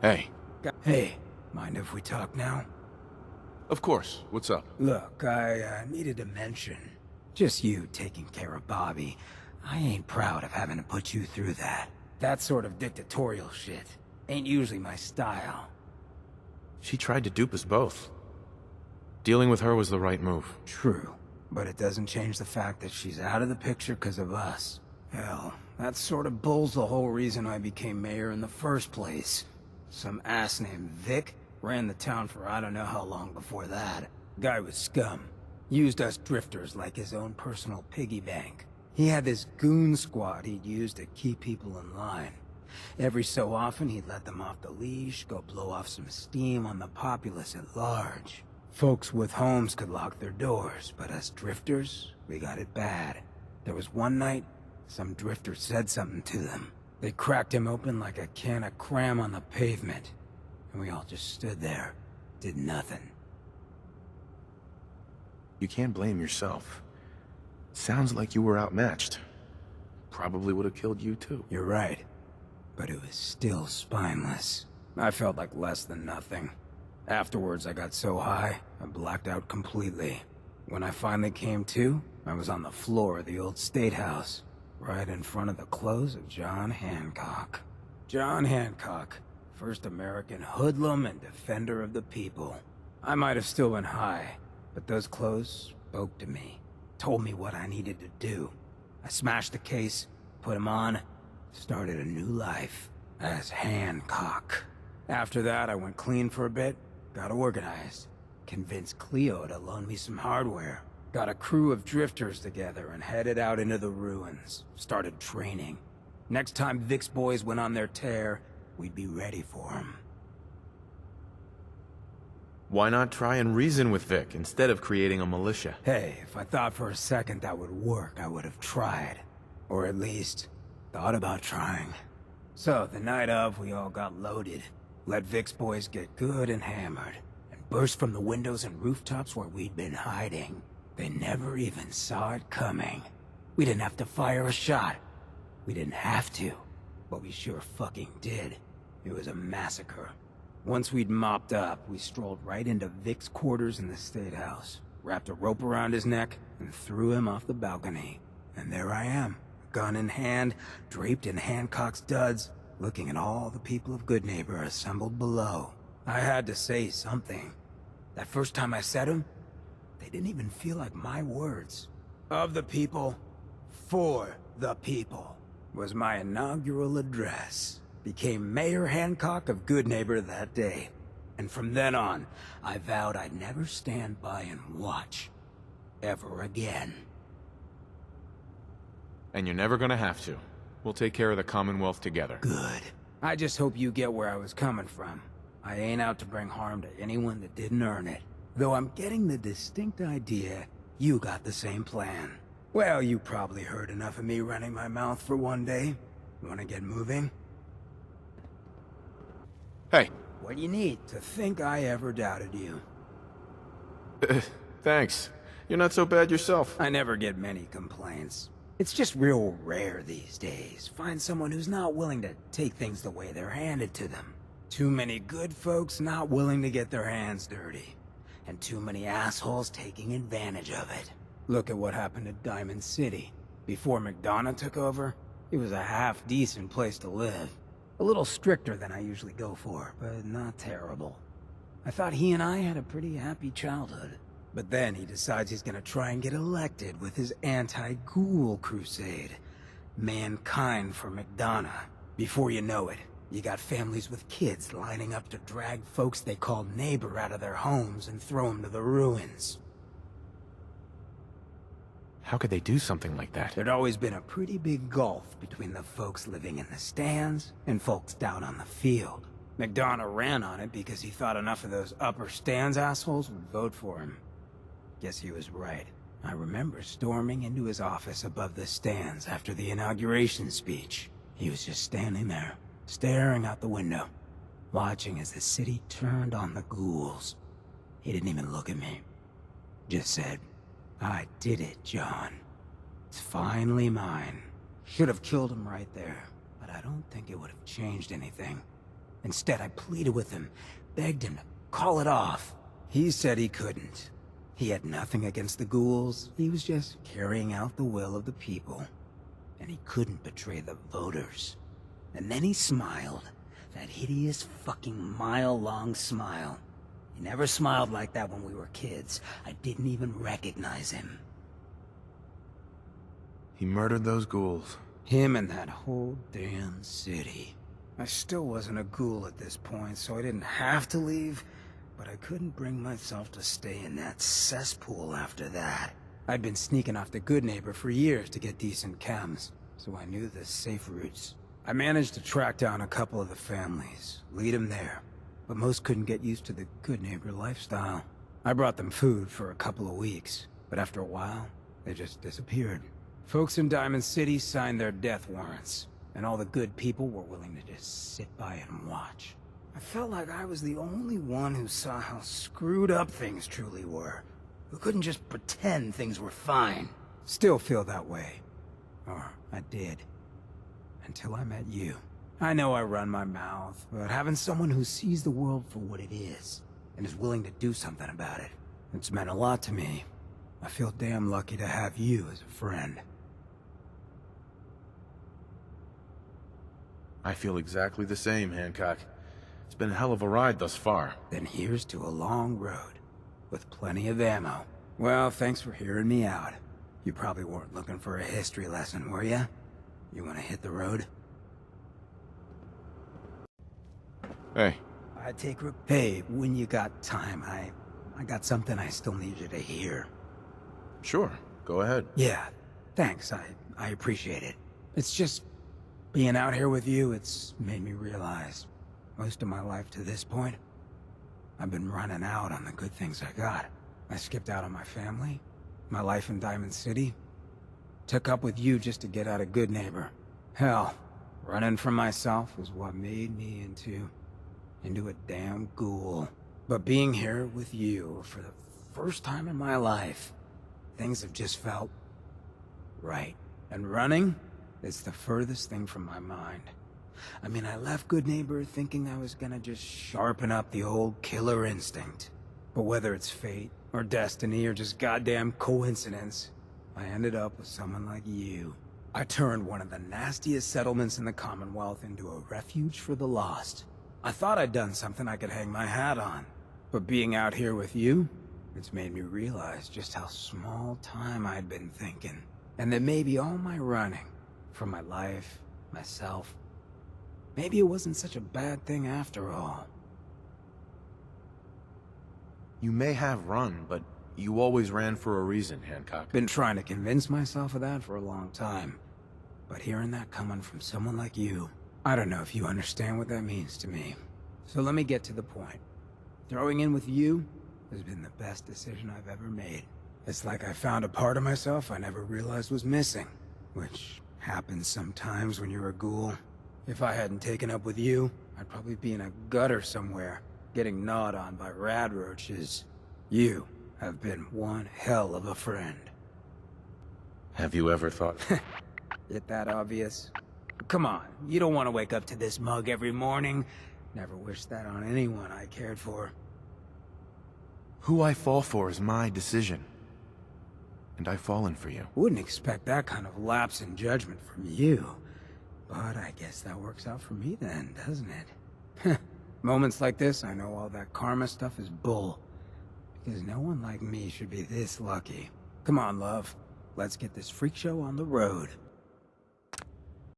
Hey. Hey, mind if we talk now? Of course. What's up? Look, I needed to mention. Just you taking care of Bobby. I ain't proud of having to put you through that. That sort of dictatorial shit ain't usually my style. She tried to dupe us both. Dealing with her was the right move. True, but it doesn't change the fact that she's out of the picture because of us. Hell, that sort of bull's the whole reason I became mayor in the first place. Some ass named Vic ran the town for I don't know how long before that. Guy was scum. Used us drifters like his own personal piggy bank. He had this goon squad he'd use to keep people in line. Every so often he'd let them off the leash, go blow off some steam on the populace at large. Folks with homes could lock their doors, but us drifters, we got it bad. There was one night, some drifter said something to them. They cracked him open like a can of cram on the pavement. And we all just stood there, did nothing. You can't blame yourself. Sounds like you were outmatched. Probably would have killed you too. You're right. But it was still spineless. I felt like less than nothing. Afterwards, I got so high, I blacked out completely. When I finally came to, I was on the floor of the old state house, right in front of the clothes of John Hancock. John Hancock, first American hoodlum and defender of the people. I might have still been high, but those clothes spoke to me, told me what I needed to do. I smashed the case, put him on, started a new life as Hancock. After that, I went clean for a bit, got organized, convinced Cleo to loan me some hardware, got a crew of drifters together and headed out into the ruins, started training. Next time Vic's boys went on their tear, we'd be ready for them. Why not try and reason with Vic instead of creating a militia? Hey, if I thought for a second that would work, I would have tried. Or at least, thought about trying. So, the night of, we all got loaded. Let Vic's boys get good and hammered, and burst from the windows and rooftops where we'd been hiding. They never even saw it coming. We didn't have to fire a shot. We didn't have to, but we sure fucking did. It was a massacre. Once we'd mopped up, we strolled right into Vic's quarters in the State House, wrapped a rope around his neck, and threw him off the balcony. And there I am, gun in hand, draped in Hancock's duds, looking at all the people of Goodneighbor assembled below. I had to say something. That first time I said them, they didn't even feel like my words. Of the people, for the people, was my inaugural address. Became Mayor Hancock of Goodneighbor that day. And from then on, I vowed I'd never stand by and watch. Ever again. And you're never gonna have to. We'll take care of the Commonwealth together. Good. I just hope you get where I was coming from. I ain't out to bring harm to anyone that didn't earn it. Though I'm getting the distinct idea you got the same plan. Well, you probably heard enough of me running my mouth for one day. Wanna get moving? Hey. What do you need to think I ever doubted you? Thanks. You're not so bad yourself. I never get many complaints. It's just real rare these days. Find someone who's not willing to take things the way they're handed to them. Too many good folks not willing to get their hands dirty. And too many assholes taking advantage of it. Look at what happened to Diamond City. Before McDonough took over, it was a half-decent place to live. A little stricter than I usually go for, but not terrible. I thought he and I had a pretty happy childhood. But then he decides he's gonna try and get elected with his anti-ghoul crusade. Mankind for McDonough. Before you know it, you got families with kids lining up to drag folks they call neighbor out of their homes and throw them to the ruins. How could they do something like that? There'd always been a pretty big gulf between the folks living in the stands and folks down on the field. McDonough ran on it because he thought enough of those upper stands assholes would vote for him. Guess he was right. I remember storming into his office above the stands after the inauguration speech. He was just standing there, staring out the window, watching as the city turned on the ghouls. He didn't even look at me. Just said, "I did it, John. It's finally mine." Should have killed him right there, but I don't think it would have changed anything. Instead, I pleaded with him, begged him to call it off. He said he couldn't. He had nothing against the ghouls. He was just carrying out the will of the people. And he couldn't betray the voters. And then he smiled. That hideous fucking mile-long smile. He never smiled like that when we were kids. I didn't even recognize him. He murdered those ghouls. Him and that whole damn city. I still wasn't a ghoul at this point, so I didn't have to leave, but I couldn't bring myself to stay in that cesspool after that. I'd been sneaking off the Good Neighbor for years to get decent chems, so I knew the safe routes. I managed to track down a couple of the families, lead them there, but most couldn't get used to the Good Neighbor lifestyle. I brought them food for a couple of weeks, but after a while, they just disappeared. Folks in Diamond City signed their death warrants, and all the good people were willing to just sit by and watch. I felt like I was the only one who saw how screwed up things truly were, who couldn't just pretend things were fine. Still feel that way. Or I did. Until I met you. I know I run my mouth, but having someone who sees the world for what it is, and is willing to do something about it, it's meant a lot to me. I feel damn lucky to have you as a friend. I feel exactly the same, Hancock. It's been a hell of a ride thus far. Then here's to a long road, with plenty of ammo. Well, thanks for hearing me out. You probably weren't looking for a history lesson, were ya? You wanna hit the road? Hey. Hey, when you got time, I got something I still need you to hear. Sure, go ahead. Yeah, thanks, I appreciate it. It's just, being out here with you, it's made me realize, most of my life to this point, I've been running out on the good things I got. I skipped out on my family, my life in Diamond City, took up with you just to get out of Good Neighbor. Hell, running from myself was what made me into a damn ghoul. But being here with you for the first time in my life, things have just felt right. And running is the furthest thing from my mind. I mean, I left Good Neighbor thinking I was gonna just sharpen up the old killer instinct. But whether it's fate, or destiny, or just goddamn coincidence, I ended up with someone like you. I turned one of the nastiest settlements in the Commonwealth into a refuge for the lost. I thought I'd done something I could hang my hat on. But being out here with you, it's made me realize just how small time I'd been thinking. And that maybe all my running, from my life, myself, maybe it wasn't such a bad thing after all. You may have run, but you always ran for a reason, Hancock. Been trying to convince myself of that for a long time. But hearing that coming from someone like you, I don't know if you understand what that means to me. So let me get to the point. Throwing in with you has been the best decision I've ever made. It's like I found a part of myself I never realized was missing, which happens sometimes when you're a ghoul. If I hadn't taken up with you, I'd probably be in a gutter somewhere, getting gnawed on by rad roaches. You have been one hell of a friend. Have you ever thought... Is that obvious? Come on, you don't want to wake up to this mug every morning. Never wished that on anyone I cared for. Who I fall for is my decision. And I've fallen for you. Wouldn't expect that kind of lapse in judgment from you. But I guess that works out for me then, doesn't it? Moments like this, I know all that karma stuff is bull. Because no one like me should be this lucky. Come on, love. Let's get this freak show on the road.